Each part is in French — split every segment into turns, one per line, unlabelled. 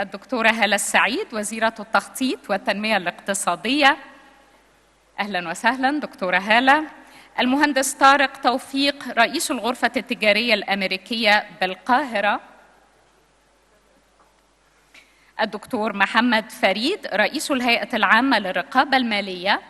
الدكتورة هالة السعيد وزيرة التخطيط والتنمية الاقتصادية. أهلا وسهلا دكتورة هالة. المهندس طارق توفيق رئيس الغرفة التجارية الأمريكية بالقاهرة. الدكتور محمد فريد رئيس الهيئة العامة للرقابة المالية.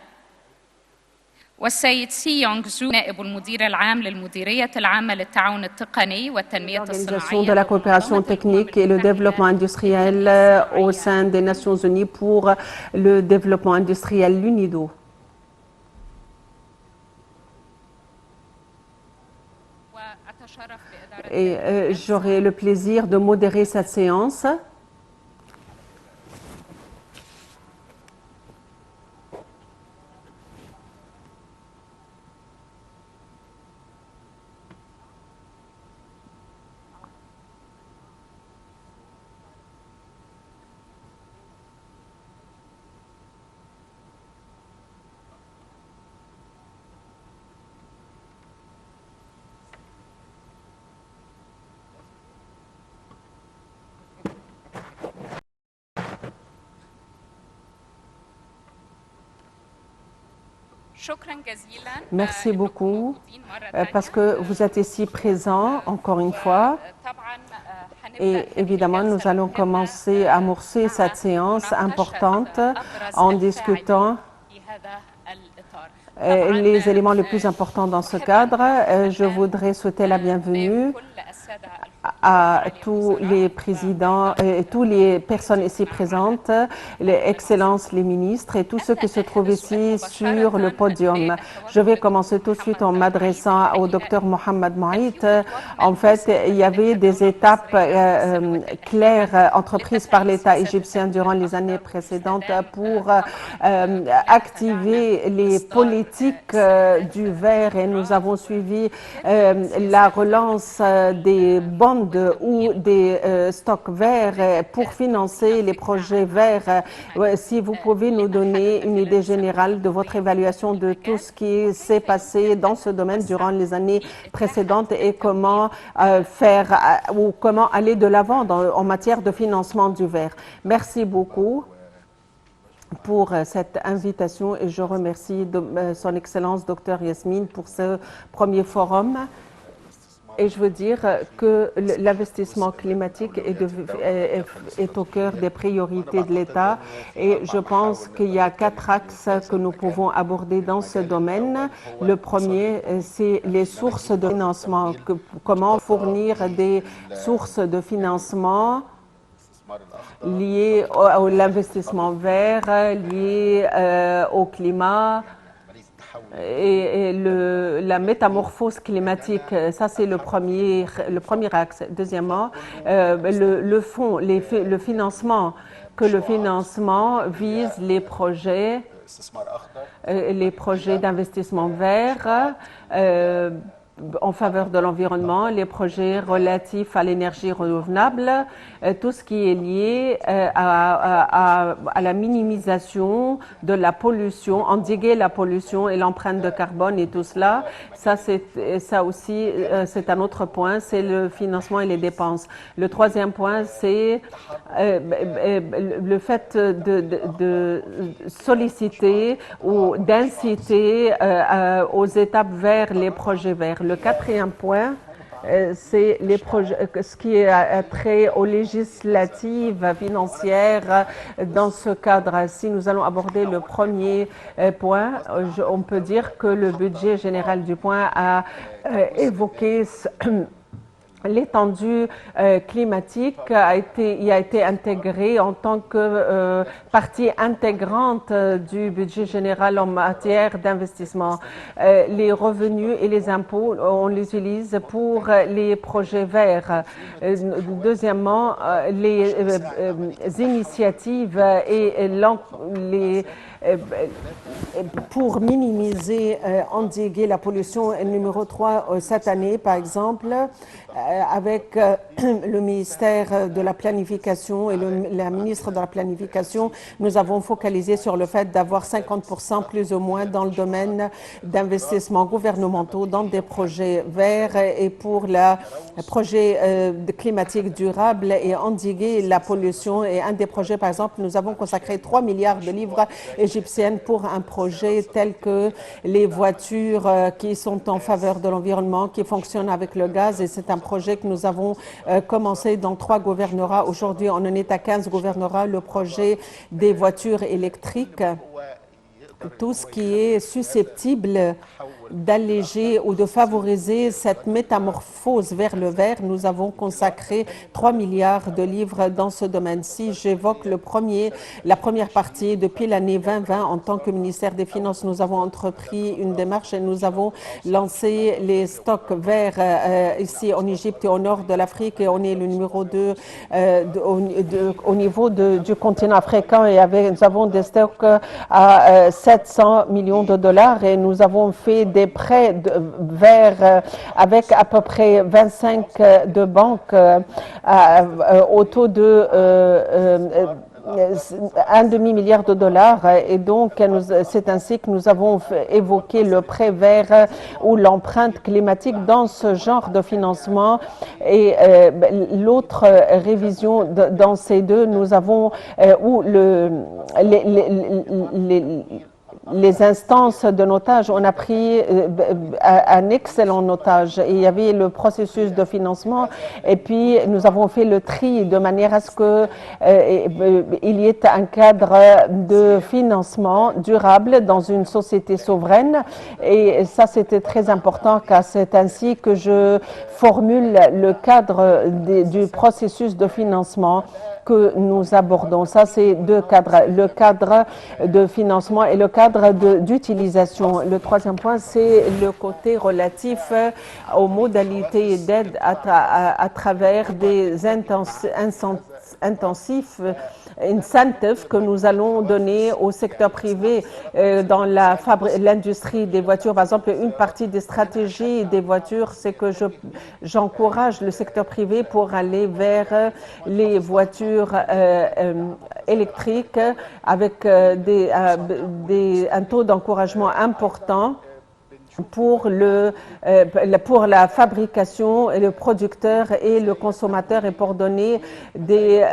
والسيد سي يونغ زو نائب المدير العام للمديرية العامة للتعاون التقني والتنمية الصناعية
de la coopération technique et le développement industriel au sein des Nations Unies pour le développement industriel, l'UNIDO. Et j'aurai le plaisir de modérer cette séance. Merci beaucoup parce que vous êtes ici présents encore une fois. Et évidemment, nous allons commencer à amorcer cette séance importante en discutant les éléments les plus importants dans ce cadre. Je voudrais souhaiter la bienvenue à tous les présidents et toutes les personnes ici présentes, les excellences, les ministres et tous ceux qui se trouvent ici sur le podium. Je vais commencer tout de suite en m'adressant au docteur Mohamed Moït. En fait, il y avait des étapes claires entreprises par l'État égyptien durant les années précédentes pour activer les politiques du verre et nous avons suivi la relance des bonds ou des stocks verts pour financer les projets verts. Si vous pouvez nous donner une idée générale de votre évaluation de tout ce qui s'est passé dans ce domaine durant les années précédentes et comment faire ou comment aller de l'avant en matière de financement du verre. Merci beaucoup pour cette invitation et je remercie son Excellence Dr Yasmine pour ce premier forum. Et je veux dire que l'investissement climatique est au cœur des priorités de l'État et je pense qu'il y a 4 axes que nous pouvons aborder dans ce domaine. Le premier, c'est les sources de financement. Comment fournir des sources de financement liées à l'investissement vert, liées au climat, et la métamorphose climatique, ça c'est le premier axe. Deuxièmement, le financement, que le financement vise les projets d'investissement vert en faveur de l'environnement, les projets relatifs à l'énergie renouvelable, tout ce qui est lié à la minimisation de la pollution, endiguer la pollution et l'empreinte de carbone et tout cela. Ça aussi, c'est un autre point, c'est le financement et les dépenses. Le troisième point, c'est le fait de solliciter ou d'inciter aux étapes vers les projets verts. Le quatrième point, c'est les projets, ce qui est trait aux législatives financières dans ce cadre. Si nous allons aborder le premier point, on peut dire que le budget général du point a évoqué l'étendue climatique y a été intégrée en tant que partie intégrante du budget général en matière d'investissement. Les revenus et les impôts, on les utilise pour les projets verts. Deuxièmement, les initiatives et pour minimiser, endiguer la pollution. Numéro 3, cette année, par exemple, avec le ministère de la Planification et la ministre de la Planification, nous avons focalisé sur le fait d'avoir 50% plus ou moins dans le domaine d'investissements gouvernementaux dans des projets verts et pour le projet climatique durable et endiguer la pollution. Et un des projets, par exemple, nous avons consacré 3 milliards de livres égyptiennes pour un projet tel que les voitures qui sont en faveur de l'environnement, qui fonctionnent avec le gaz. Et c'est un projet que nous avons commencé dans 3 gouvernorats. Aujourd'hui, on en est à 15 gouvernorats. Le projet des voitures électriques, tout ce qui est susceptible d'alléger ou de favoriser cette métamorphose vers le vert. Nous avons consacré 3 milliards de livres dans ce domaine-ci. J'évoque la première partie. Depuis l'année 2020, en tant que ministère des Finances, nous avons entrepris une démarche et nous avons lancé les stocks verts ici en Égypte et au nord de l'Afrique. Et on est le numéro 2 au niveau du continent africain et nous avons des stocks à 700 millions de dollars et nous avons fait des prêts verts avec à peu près 25 de banques au taux de 1,5 milliard de dollars et donc c'est ainsi que nous avons évoqué le prêt vert ou l'empreinte climatique dans ce genre de financement et l'autre révision dans ces deux, nous avons où les instances de notage, on a pris un excellent notage. Il y avait le processus de financement et puis nous avons fait le tri de manière à ce qu'il y ait un cadre de financement durable dans une société souveraine. Et ça, c'était très important car c'est ainsi que je formule le cadre du processus de financement que nous abordons. Ça, c'est 2 cadres, le cadre de financement et le cadre d'utilisation. Le troisième point, c'est le côté relatif aux modalités d'aide à travers des intensifs incentives que nous allons donner au secteur privé dans l'industrie des voitures. Par exemple, une partie des stratégies des voitures, c'est que j'encourage le secteur privé pour aller vers les voitures électriques avec un taux d'encouragement important pour la fabrication et le producteur et le consommateur et pour donner des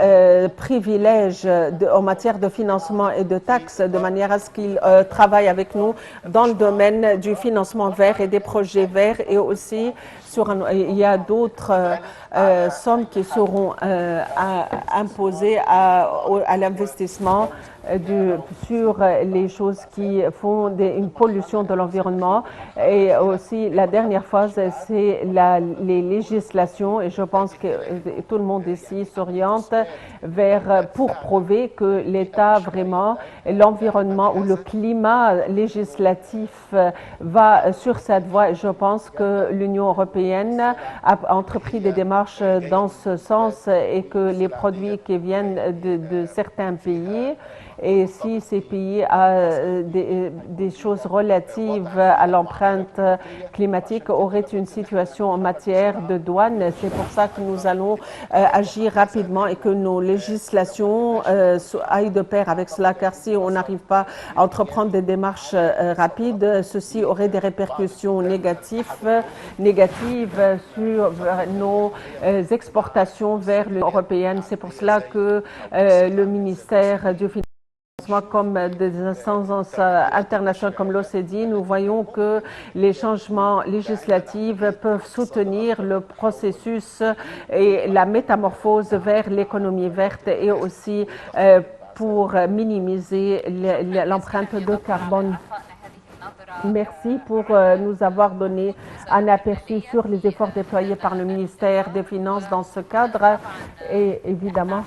privilèges en matière de financement et de taxes de manière à ce qu'ils travaillent avec nous dans le domaine du financement vert et des projets verts et aussi il y a d'autres sommes qui seront imposées à l'investissement sur les choses qui font une pollution de l'environnement. Et aussi, la dernière phase, c'est les législations. Et je pense que tout le monde ici s'oriente pour prouver que l'État, vraiment, l'environnement ou le climat législatif va sur cette voie. Et je pense que l'Union européenne a entrepris des démarches dans ce sens et que les produits qui viennent de certains pays et si ces pays ont des choses relatives à l'empreinte climatique auraient une situation en matière de douane. C'est pour ça que nous allons agir rapidement et que nos législations aillent de pair avec cela, car si on n'arrive pas à entreprendre des démarches rapides, ceci aurait des répercussions négatives sur nos exportations vers l'Union européenne. C'est pour cela que le ministère du Financement comme des instances internationales comme l'OCDE, nous voyons que les changements législatifs peuvent soutenir le processus et la métamorphose vers l'économie verte et aussi pour minimiser l'empreinte de carbone. Merci pour nous avoir donné un aperçu sur les efforts déployés par le ministère des Finances dans ce cadre et évidemment,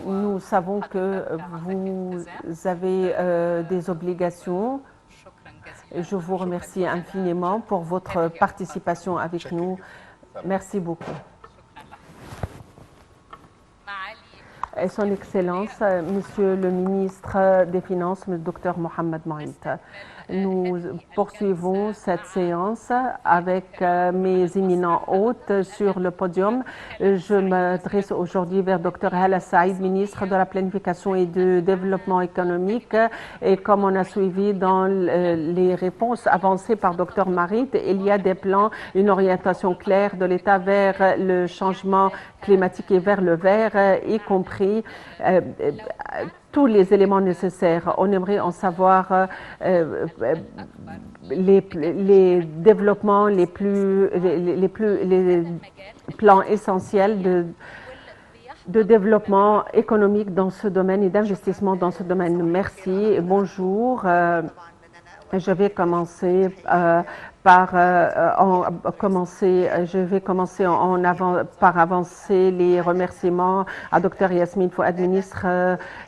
nous savons que vous avez des obligations. Je vous remercie infiniment pour votre participation avec nous. Merci beaucoup. Son Excellence, Monsieur le ministre des Finances, le Dr Mohamed Moït. Nous poursuivons cette séance avec mes éminents hôtes sur le podium. Je m'adresse aujourd'hui vers Dr Hala Saïd, ministre de la Planification et du Développement économique. Et comme on a suivi dans les réponses avancées par Dr Marit, il y a des plans, une orientation claire de l'État vers le changement climatique et vers le vert, y compris tous les éléments nécessaires. On aimerait en savoir les développements les plans essentiels de développement économique dans ce domaine et d'investissement dans ce domaine. Merci. Bonjour. Je vais commencer par avancer les remerciements à Dr Yasmine Fouad, ministre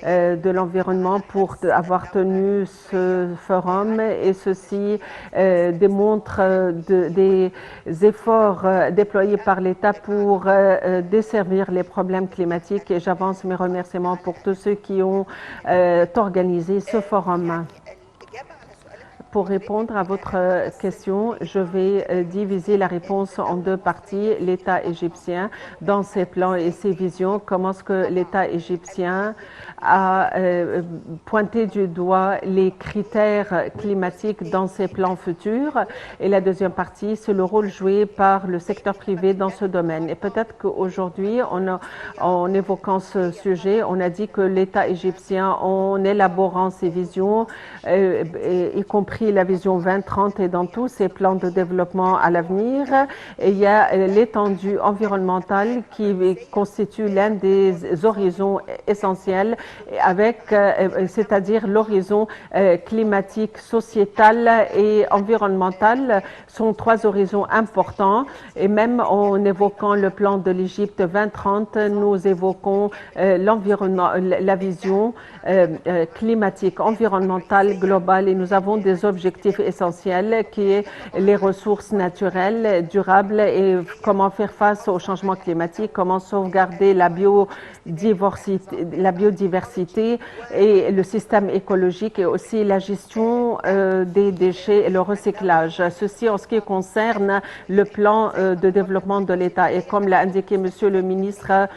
de l'Environnement, pour avoir tenu ce forum, et ceci démontre des efforts déployés par l'État pour desservir les problèmes climatiques, et j'avance mes remerciements pour tous ceux qui ont organisé ce forum. Pour répondre à votre question, je vais diviser la réponse en deux parties. L'État égyptien, dans ses plans et ses visions, comment est-ce que l'État égyptien a pointé du doigt les critères climatiques dans ses plans futurs. Et la deuxième partie, c'est le rôle joué par le secteur privé dans ce domaine. Et peut-être qu'aujourd'hui, en évoquant ce sujet, on a dit que l'État égyptien, en élaborant ses visions, y compris la vision 2030 et dans tous ses plans de développement à l'avenir, il y a l'étendue environnementale qui constitue l'un des horizons essentiels, c'est-à-dire l'horizon climatique, sociétal et environnemental sont trois horizons importants. Et même en évoquant le plan de l'Égypte 2030, nous évoquons l'environnement, la vision climatique, environnementale, globale, et nous avons des objectifs essentiels qui est les ressources naturelles durables et comment faire face au changement climatique, comment sauvegarder la biodiversité et le système écologique, et aussi la gestion des déchets et le recyclage. Ceci en ce qui concerne le plan de développement de l'État. Et comme l'a indiqué Monsieur le ministre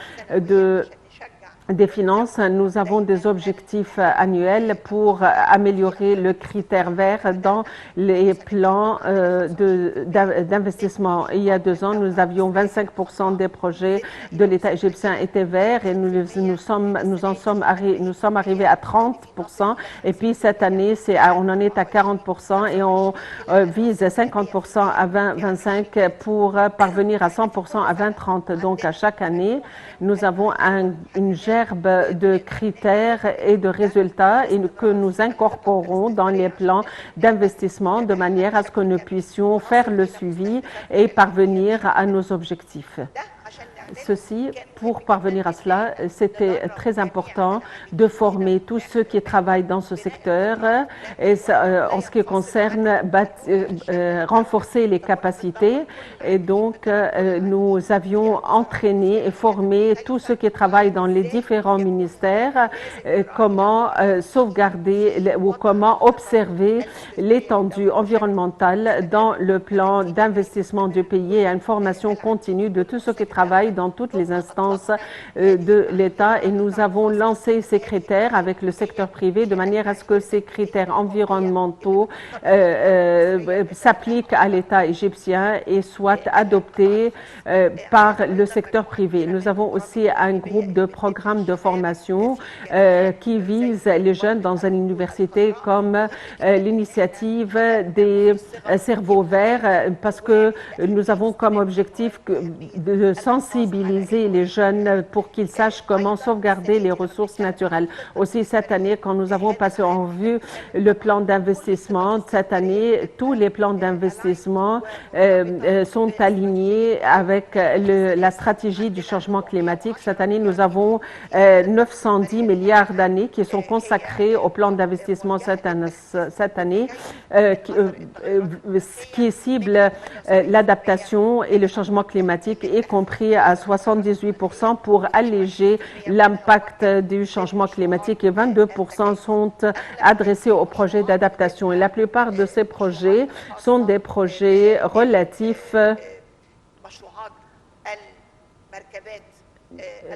des Finances, nous avons des objectifs annuels pour améliorer le critère vert dans les plans d'investissement. Il y a 2 ans, nous avions 25% des projets de l'État égyptien étaient verts, et nous sommes arrivés à 30%. Et puis cette année, on en est à 40% et on vise 50% à 2025 pour parvenir à 100% à 2030. Donc à chaque année, nous avons une gerbe de critères et de résultats et que nous incorporons dans les plans d'investissement de manière à ce que nous puissions faire le suivi et parvenir à nos objectifs. Ceci, pour parvenir à cela, c'était très important de former tous ceux qui travaillent dans ce secteur et en ce qui concerne renforcer les capacités. Et donc, nous avions entraîné et formé tous ceux qui travaillent dans les différents ministères comment sauvegarder ou comment observer l'étendue environnementale dans le plan d'investissement du pays, et une formation continue de tous ceux qui travaillent dans toutes les instances de l'État. Et nous avons lancé ces critères avec le secteur privé de manière à ce que ces critères environnementaux s'appliquent à l'État égyptien et soient adoptés par le secteur privé. Nous avons aussi un groupe de programmes de formation qui vise les jeunes dans une université, comme l'initiative des cerveaux verts, parce que nous avons comme objectif de sensibiliser les jeunes pour qu'ils sachent comment sauvegarder les ressources naturelles. Aussi cette année, quand nous avons passé en revue le plan d'investissement, cette année, tous les plans d'investissement sont alignés avec la stratégie du changement climatique. Cette année, nous avons 910 milliards d'années qui sont consacrés au plan d'investissement cette année, qui cible l'adaptation et le changement climatique, y compris à 78% pour alléger l'impact du changement climatique et 22% sont adressés aux projets d'adaptation. Et la plupart de ces projets sont des projets relatifs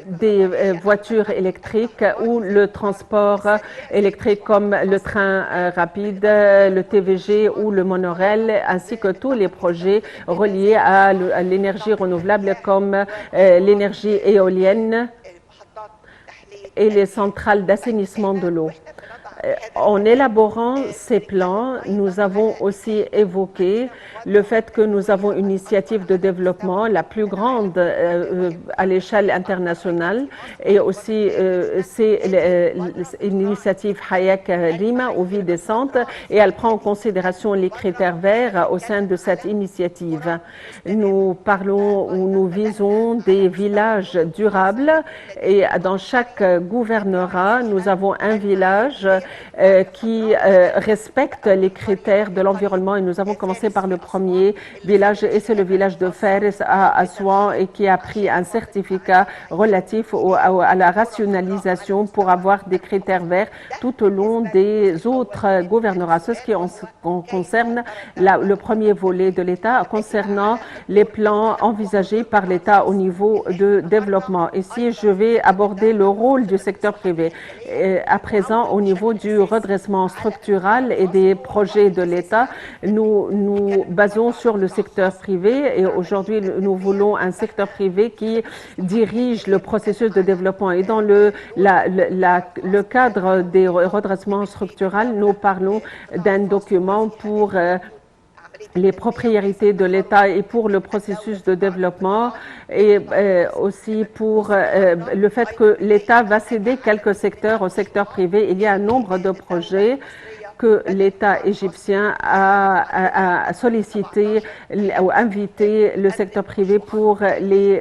des voitures électriques ou le transport électrique comme le train rapide, le TVG ou le monorail, ainsi que tous les projets reliés à l'énergie renouvelable comme l'énergie éolienne et les centrales d'assainissement de l'eau. En élaborant ces plans, nous avons aussi évoqué le fait que nous avons une initiative de développement la plus grande à l'échelle internationale et aussi c'est une initiative Hayek Lima ou Vie décente et elle prend en considération les critères verts au sein de cette initiative. Nous parlons ou nous visons des villages durables et dans chaque gouvernorat, nous avons un village qui respecte les critères de l'environnement et nous avons commencé par le premier village et c'est le village de Fares à Assouan et qui a pris un certificat relatif à la rationalisation pour avoir des critères verts tout au long des autres gouvernorats. Ce qui concerne le premier volet de l'État concernant les plans envisagés par l'État au niveau de développement. Ici, je vais aborder le rôle du secteur privé. À présent, au niveau du redressement structural et des projets de l'État, nous nous basons sur le secteur privé et aujourd'hui, nous voulons un secteur privé qui dirige le processus de développement. Et dans le cadre des redressements structurels, nous parlons d'un document pour les propriétés de l'État et pour le processus de développement et aussi pour le fait que l'État va céder quelques secteurs au secteur privé. Il y a un nombre de projets que l'État égyptien a sollicité ou invité le secteur privé pour les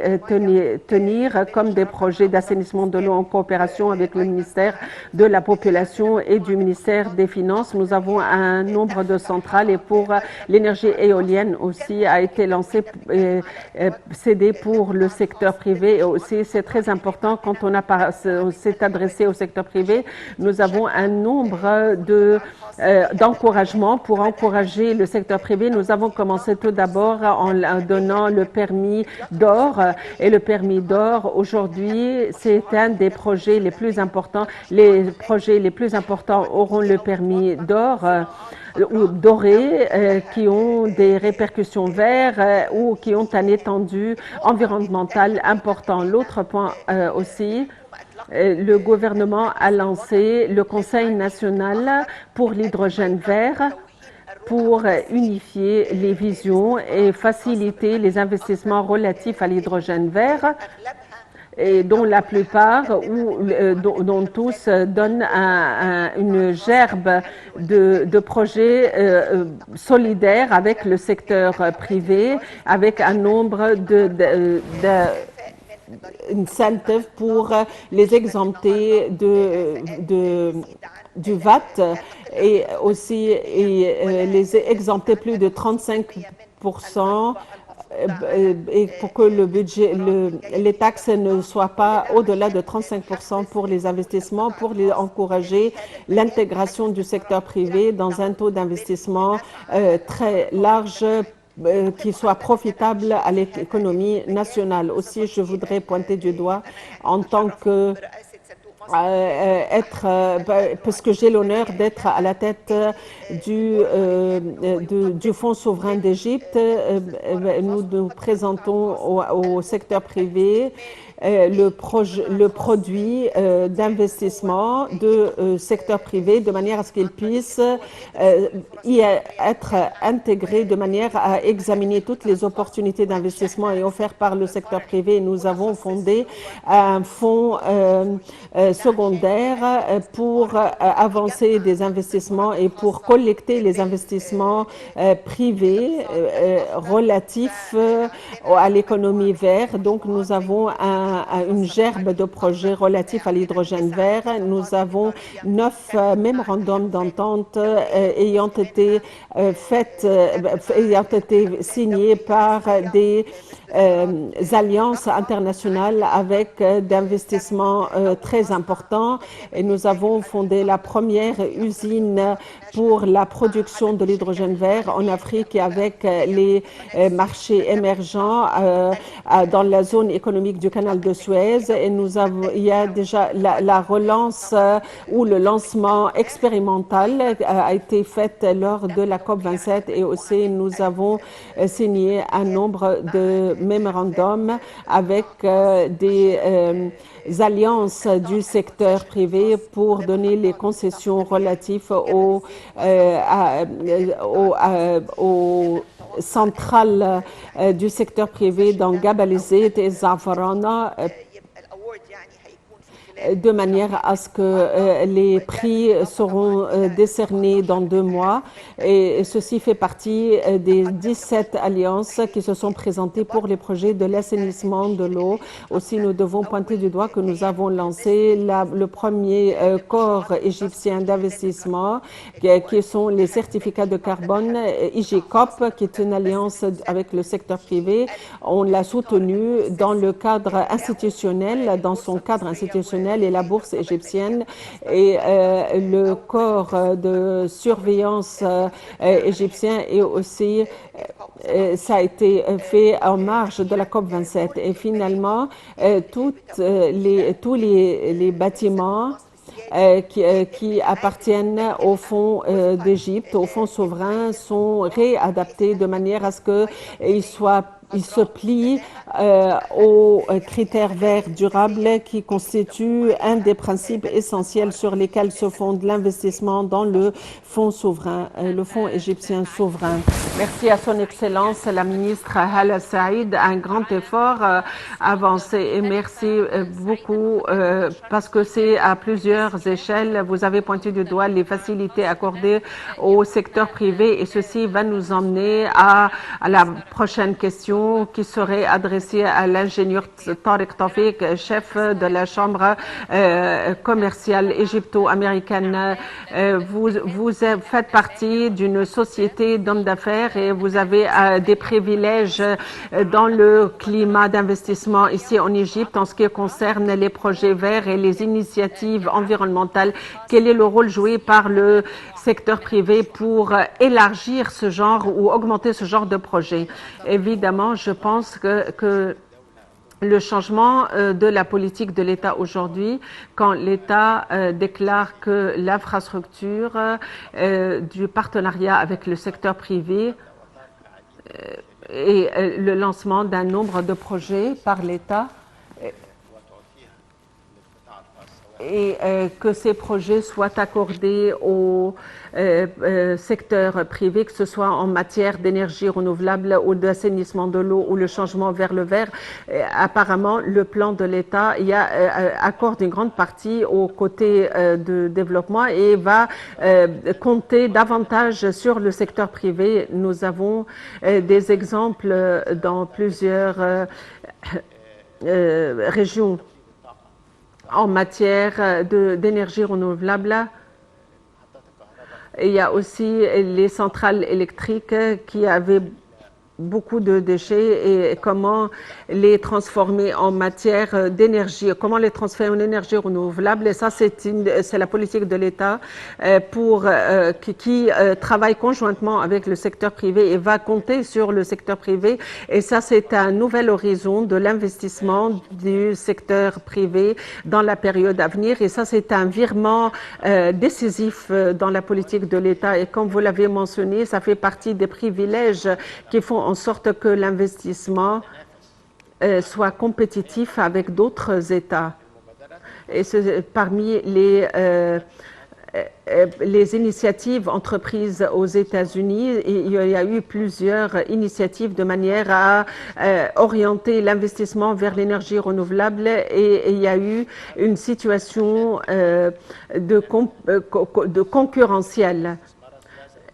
tenir comme des projets d'assainissement de l'eau en coopération avec le ministère de la Population et du ministère des Finances. Nous avons un nombre de centrales et pour l'énergie éolienne aussi a été lancé et cédé pour le secteur privé et aussi c'est très important quand on s'est adressé au secteur privé. Nous avons un nombre d'encouragement pour encourager le secteur privé. Nous avons commencé tout d'abord en donnant le permis d'or et le permis d'or aujourd'hui c'est un des projets les plus importants. Les projets les plus importants auront le permis d'or ou dorés qui ont des répercussions vertes ou qui ont un étendue environnemental important. L'autre point aussi, le gouvernement a lancé le Conseil national pour l'hydrogène vert pour unifier les visions et faciliter les investissements relatifs à l'hydrogène vert et dont la plupart ou dont tous donnent une gerbe de projets solidaires avec le secteur privé, avec un nombre incentives pour les exempter du VAT et aussi les exempter plus de 35% et pour que le budget, les taxes ne soient pas au-delà de 35% pour les investissements, pour encourager l'intégration du secteur privé dans un taux d'investissement très large qui soit profitable à l'économie nationale. Aussi, je voudrais pointer du doigt en tant que parce que j'ai l'honneur d'être à la tête du Fonds souverain d'Égypte. Nous nous présentons au secteur privé le produit d'investissement de secteur privé de manière à ce qu'il puisse y être intégré de manière à examiner toutes les opportunités d'investissement et offertes par le secteur privé. Nous avons fondé un fonds secondaire pour avancer des investissements et pour collecter les investissements privés relatifs à l'économie verte. Donc nous avons un une gerbe de projets relatifs à l'hydrogène vert. Nous avons 9 mémorandums d'entente ayant été signés par des alliances internationales avec d'investissements très importants. Et nous avons fondé la première usine pour la production de l'hydrogène vert en Afrique et avec les marchés émergents dans la zone économique du canal de Suez. Et il y a déjà la relance ou le lancement expérimental a été fait lors de la COP27 et aussi nous avons signé un nombre de mémorandums avec des alliances du secteur privé pour donner les concessions relatives aux centrales du secteur privé dans Gabalizet et Zafarana, de manière à ce que les prix seront décernés dans 2 mois. Et ceci fait partie des 17 alliances qui se sont présentées pour les projets de l'assainissement de l'eau. Aussi, nous devons pointer du doigt que nous avons lancé le premier corps égyptien d'investissement, qui sont les certificats de carbone IGCOP, qui est une alliance avec le secteur privé. On l'a soutenu dans le cadre institutionnel, dans son cadre institutionnel, et la bourse égyptienne et le corps de surveillance égyptien et aussi ça a été fait en marge de la COP27 et finalement tous les bâtiments qui appartiennent au fonds d'Égypte, au fonds souverain, sont réadaptés de manière à ce qu'ils se plient aux critères verts durables qui constituent un des principes essentiels sur lesquels se fonde l'investissement dans le fonds souverain, le fonds égyptien souverain. Merci à son Excellence la ministre Hala Saïd, un grand effort avancé et merci beaucoup parce que c'est à plusieurs échelles. Vous avez pointé du doigt les facilités accordées au secteur privé et ceci va nous emmener à la prochaine question qui serait adressée à l'ingénieur Tariq Tawfiq, chef de la chambre commerciale égypto-américaine. Vous faites partie d'une société d'hommes d'affaires et vous avez des privilèges dans le climat d'investissement ici en Égypte en ce qui concerne les projets verts et les initiatives environnementales. Quel est le rôle joué par le secteur privé pour élargir ce genre ou augmenter ce genre de projet? Évidemment, je pense que le changement de la politique de l'État aujourd'hui, quand l'État déclare que l'infrastructure du partenariat avec le secteur privé et le lancement d'un nombre de projets par l'État et que ces projets soient accordés au secteur privé, que ce soit en matière d'énergie renouvelable ou d'assainissement de l'eau ou le changement vers le vert. Apparemment, le plan de l'État accorde une grande partie au côté de développement et va compter davantage sur le secteur privé. Nous avons des exemples dans plusieurs régions en matière d'énergie renouvelable. Il y a aussi les centrales électriques qui avaient beaucoup de déchets et comment les transformer en matière d'énergie, comment les transformer en énergie renouvelable. Et ça, c'est la politique de l'État qui travaille conjointement avec le secteur privé et va compter sur le secteur privé. Et ça, c'est un nouvel horizon de l'investissement du secteur privé dans la période à venir. Et ça, c'est un virement décisif dans la politique de l'État. Et comme vous l'avez mentionné, ça fait partie des privilèges qui font en sorte que l'investissement soit compétitif avec d'autres États. Et parmi les initiatives entreprises aux États-Unis, il y a eu plusieurs initiatives de manière à orienter l'investissement vers l'énergie renouvelable et il y a eu une situation de concurrentielle.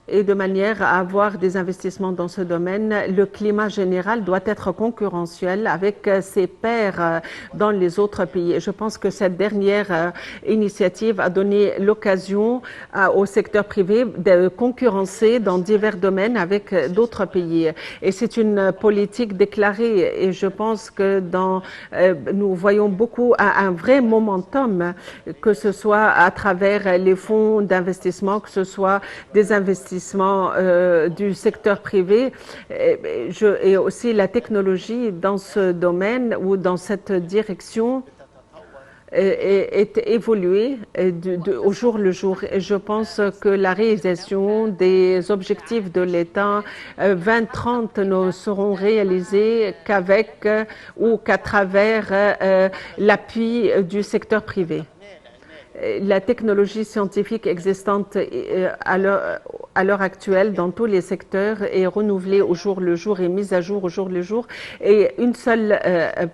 et de manière à avoir des investissements dans ce domaine. Le climat général doit être concurrentiel avec ses pairs dans les autres pays. Je pense que cette dernière initiative a donné l'occasion au secteur privé de concurrencer dans divers domaines avec d'autres pays. Et c'est une politique déclarée et je pense que nous voyons beaucoup un vrai momentum, que ce soit à travers les fonds d'investissement, que ce soit des investissements du secteur privé et aussi la technologie dans ce domaine ou dans cette direction est évoluée au jour le jour. Et je pense que la réalisation des objectifs de l'État 2030 ne seront réalisés qu'avec ou qu'à travers l'appui du secteur privé. La technologie scientifique existante à l'heure actuelle dans tous les secteurs est renouvelée au jour le jour et mise à jour au jour le jour. Et une seule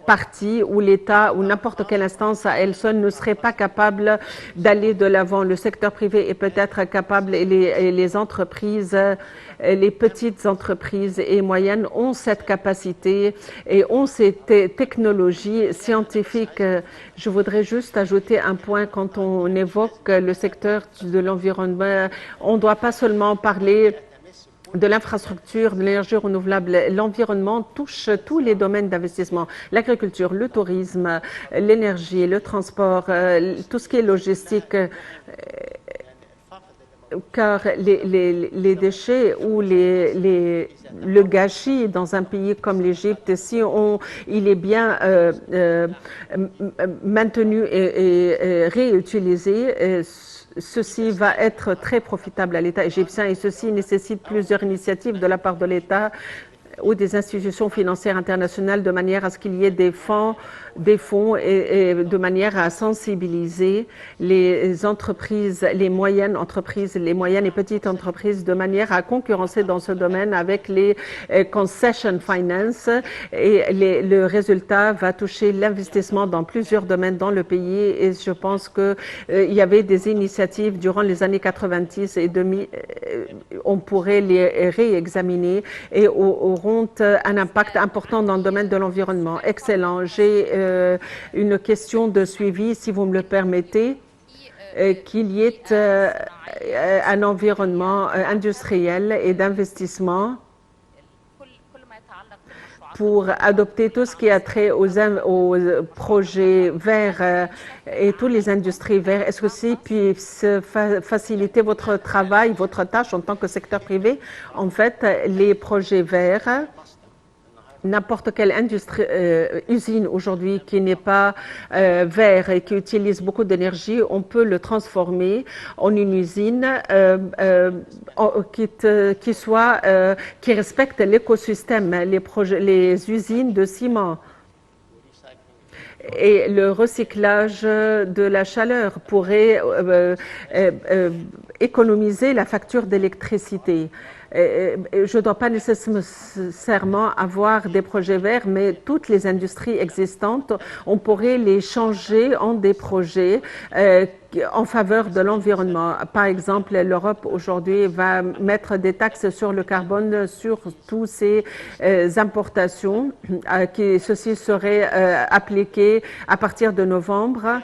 partie où l'État ou n'importe quelle instance à elle seule ne serait pas capable d'aller de l'avant. Le secteur privé est peut-être capable et les entreprises, les petites entreprises et moyennes ont cette capacité et ont ces technologies scientifiques. Je voudrais juste ajouter un point quand on évoque le secteur de l'environnement. On ne doit pas seulement parler de l'infrastructure, de l'énergie renouvelable. L'environnement touche tous les domaines d'investissement, l'agriculture, le tourisme, l'énergie, le transport, tout ce qui est logistique. Car les déchets ou le gâchis dans un pays comme l'Égypte, si il est bien maintenu et réutilisé, ceci va être très profitable à l'État égyptien et ceci nécessite plusieurs initiatives de la part de l'État ou des institutions financières internationales de manière à ce qu'il y ait des fonds et de manière à sensibiliser les entreprises, les moyennes et petites entreprises de manière à concurrencer dans ce domaine avec les concession finance et le résultat va toucher l'investissement dans plusieurs domaines dans le pays et je pense que il y avait des initiatives durant les années 90 et 2000, on pourrait les réexaminer et auront un impact important dans le domaine de l'environnement. Excellent. J'ai une question de suivi, si vous me le permettez, qu'il y ait un environnement industriel et d'investissement pour adopter tout ce qui a trait aux projets verts et toutes les industries vertes. Est-ce que ceci puisse faciliter votre travail, votre tâche en tant que secteur privé? En fait, les projets verts, n'importe quelle usine aujourd'hui qui n'est pas vert et qui utilise beaucoup d'énergie, on peut le transformer en une usine qui respecte l'écosystème, les usines de ciment et le recyclage de la chaleur pourrait économiser la facture d'électricité. Je ne dois pas nécessairement avoir des projets verts, mais toutes les industries existantes, on pourrait les changer en des projets en faveur de l'environnement. Par exemple, l'Europe aujourd'hui va mettre des taxes sur le carbone sur toutes ces importations. Ceci serait appliqué à partir de novembre.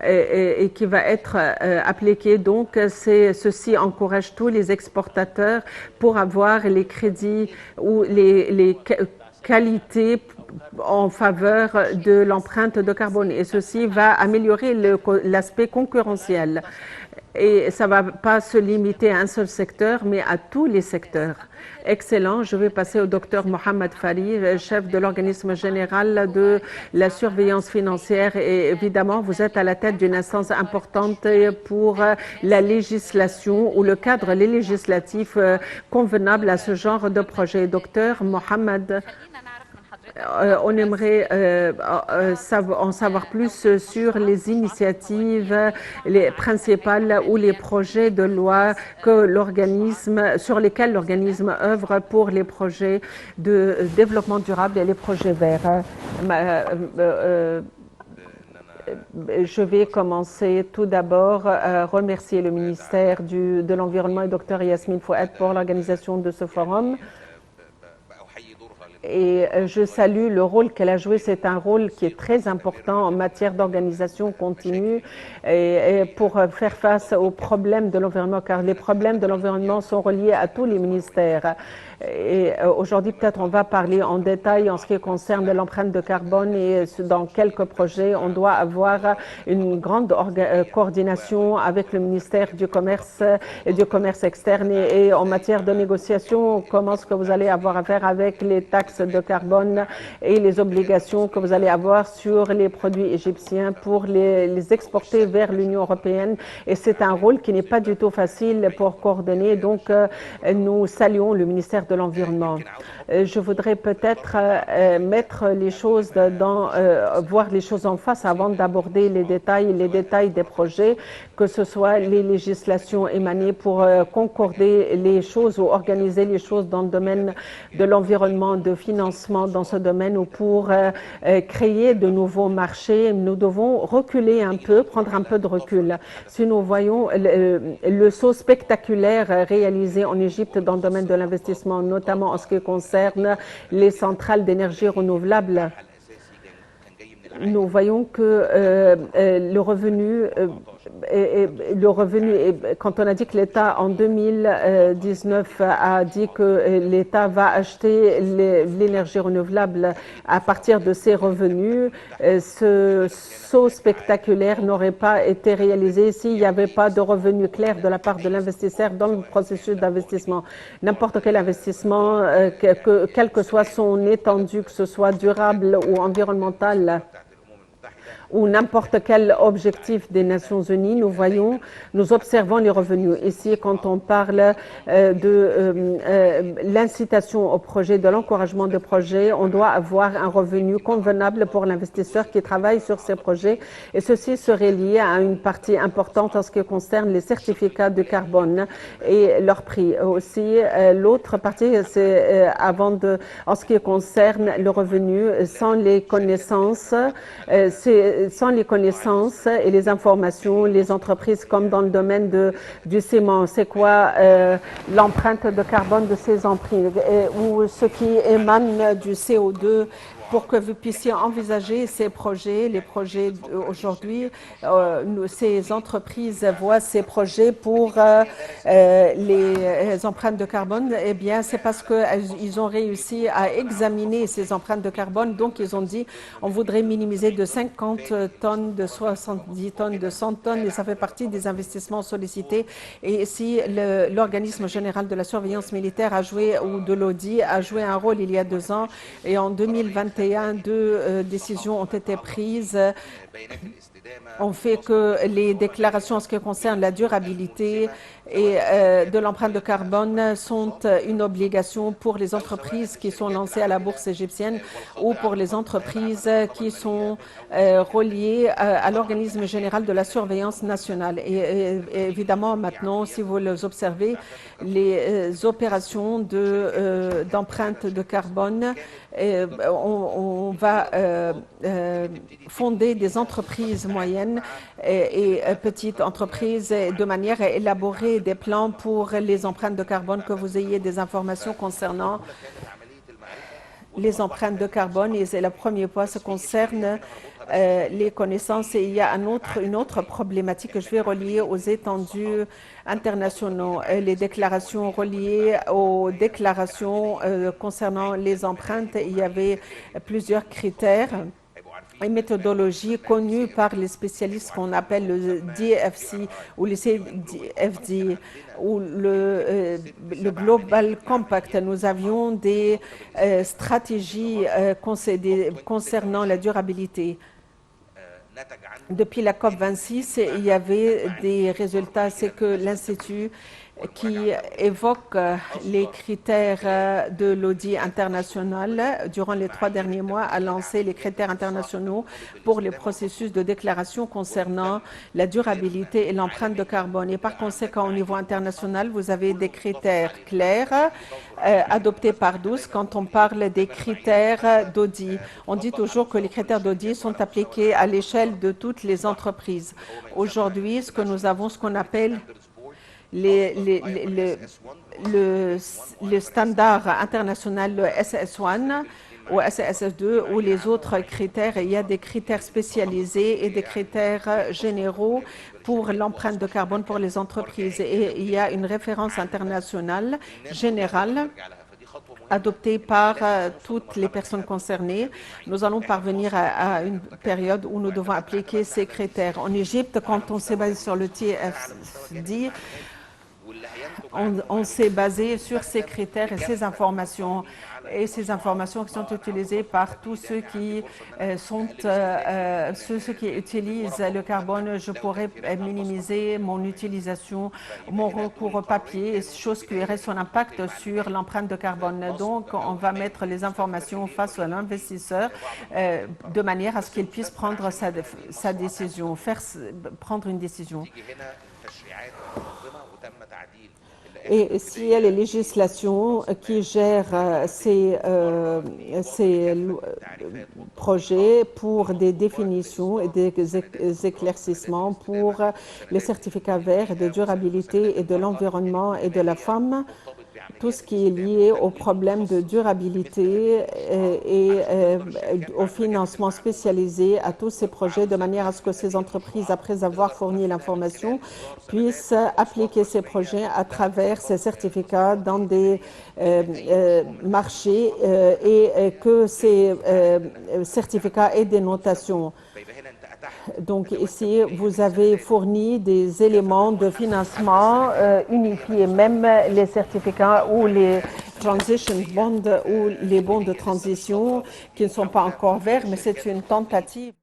Et qui va être appliqué. Donc, ceci encourage tous les exportateurs pour avoir les crédits ou les qualités en faveur de l'empreinte de carbone. Et ceci va améliorer l'aspect concurrentiel. Et ça ne va pas se limiter à un seul secteur, mais à tous les secteurs. Excellent. Je vais passer au docteur Mohamed Fari, chef de l'organisme général de la surveillance financière. Et évidemment, vous êtes à la tête d'une instance importante pour la législation ou le cadre législatif convenable à ce genre de projet. Docteur Mohamed, on aimerait en savoir plus sur les initiatives principales ou les projets de loi sur lesquels l'organisme œuvre pour les projets de développement durable et les projets verts. Je vais commencer tout d'abord à remercier le ministère de l'Environnement et Dr Yasmine Fouad pour l'organisation de ce forum. Et je salue le rôle qu'elle a joué. C'est un rôle qui est très important en matière d'organisation continue et pour faire face aux problèmes de l'environnement, car les problèmes de l'environnement sont reliés à tous les ministères. Et aujourd'hui, peut-être on va parler en détail en ce qui concerne l'empreinte de carbone et dans quelques projets, on doit avoir une grande coordination avec le ministère du Commerce et du Commerce externe. Et en matière de négociation, comment est-ce que vous allez avoir à faire avec les taxes de carbone et les obligations que vous allez avoir sur les produits égyptiens pour les exporter vers l'Union européenne. Et c'est un rôle qui n'est pas du tout facile pour coordonner. Donc, nous saluons le ministère de l'Environnement. Je voudrais peut-être mettre les choses voir les choses en face avant d'aborder les détails des projets, que ce soit les législations émanées pour concorder les choses ou organiser les choses dans le domaine de l'environnement, de financement dans ce domaine ou pour créer de nouveaux marchés. Nous devons reculer un peu, prendre un peu de recul. Si nous voyons le saut spectaculaire réalisé en Égypte dans le domaine de l'investissement, notamment en ce qui concerne les centrales d'énergie renouvelable, nous voyons que le revenu, quand on a dit que l'État en 2019 a dit que l'État va acheter l'énergie renouvelable à partir de ses revenus, ce saut spectaculaire n'aurait pas été réalisé s'il n'y avait pas de revenus clairs de la part de l'investisseur dans le processus d'investissement. N'importe quel investissement, quelle que soit son étendue, que ce soit durable ou environnemental, ou n'importe quel objectif des Nations Unies, nous observons les revenus. Ici, quand on parle de l'incitation au projet, de l'encouragement de projets, on doit avoir un revenu convenable pour l'investisseur qui travaille sur ces projets, et ceci serait lié à une partie importante en ce qui concerne les certificats de carbone et leur prix. Aussi, l'autre partie, c'est en ce qui concerne le revenu, sans les connaissances, et les informations, les entreprises comme dans le domaine du ciment, c'est quoi l'empreinte de carbone de ces emprises ou ce qui émane du CO2 pour que vous puissiez envisager ces projets. Les projets aujourd'hui, ces entreprises voient ces projets pour les empreintes de carbone. Eh bien, c'est parce qu'ils ont réussi à examiner ces empreintes de carbone. Donc, ils ont dit on voudrait minimiser de 50 tonnes, de 70 tonnes, de 100 tonnes, et ça fait partie des investissements sollicités. Et si l'organisme général de la surveillance militaire a joué, ou de l'AUDI, a joué un rôle il y a 2 ans, et en 2021, deux décisions ont été prises. On fait que les déclarations en ce qui concerne la durabilité et de l'empreinte de carbone sont une obligation pour les entreprises qui sont lancées à la bourse égyptienne ou pour les entreprises qui sont reliées à l'organisme général de la surveillance nationale. Et évidemment, maintenant, si vous les observez, les opérations d'empreinte de carbone, on va fonder des entreprises moyennes et petites entreprises de manière à élaborer des plans pour les empreintes de carbone, que vous ayez des informations concernant les empreintes de carbone. Et c'est le premier point, ça concerne les connaissances. Et il y a une autre problématique que je vais relier aux étendues internationaux, les déclarations reliées aux déclarations concernant les empreintes. Il y avait plusieurs critères et méthodologies connues par les spécialistes qu'on appelle le DFC ou le CFD ou le Global Compact. Nous avions des stratégies concernant la durabilité. Depuis la COP26, il y avait des résultats. C'est que l'Institut qui évoque les critères de l'audit international. Durant les 3 derniers mois, a lancé les critères internationaux pour les processus de déclaration concernant la durabilité et l'empreinte de carbone. Et par conséquent, au niveau international, vous avez des critères clairs adoptés par 12 quand on parle des critères d'audit. On dit toujours que les critères d'audit sont appliqués à l'échelle de toutes les entreprises. Aujourd'hui, ce que nous avons, ce qu'on appelle le standard international, le SS1 ou SS2 ou les autres critères. Il y a des critères spécialisés et des critères généraux pour l'empreinte de carbone pour les entreprises. Et il y a une référence internationale générale adoptée par toutes les personnes concernées. Nous allons parvenir à une période où nous devons appliquer ces critères. En Égypte, quand on s'est basé sur le TFD, on s'est basé sur ces critères et ces informations qui sont utilisées par tous ceux qui qui utilisent le carbone. Je pourrais minimiser mon utilisation, mon recours au papier, chose qui aurait son impact sur l'empreinte de carbone. Donc, on va mettre les informations face à l'investisseur de manière à ce qu'il puisse prendre sa décision, prendre une décision. Et s'il y a les législations qui gèrent ces projets pour des définitions et des éclaircissements pour les certificats verts de durabilité et de l'environnement et de la femme, tout ce qui est lié aux problèmes de durabilité et au financement spécialisé à tous ces projets, de manière à ce que ces entreprises, après avoir fourni l'information, puissent appliquer ces projets à travers ces certificats dans des marchés et que ces certificats aient des notations. Donc ici, vous avez fourni des éléments de financement unifiés, même les certificats ou les transition bonds ou les bons de transition qui ne sont pas encore verts, mais c'est une tentative.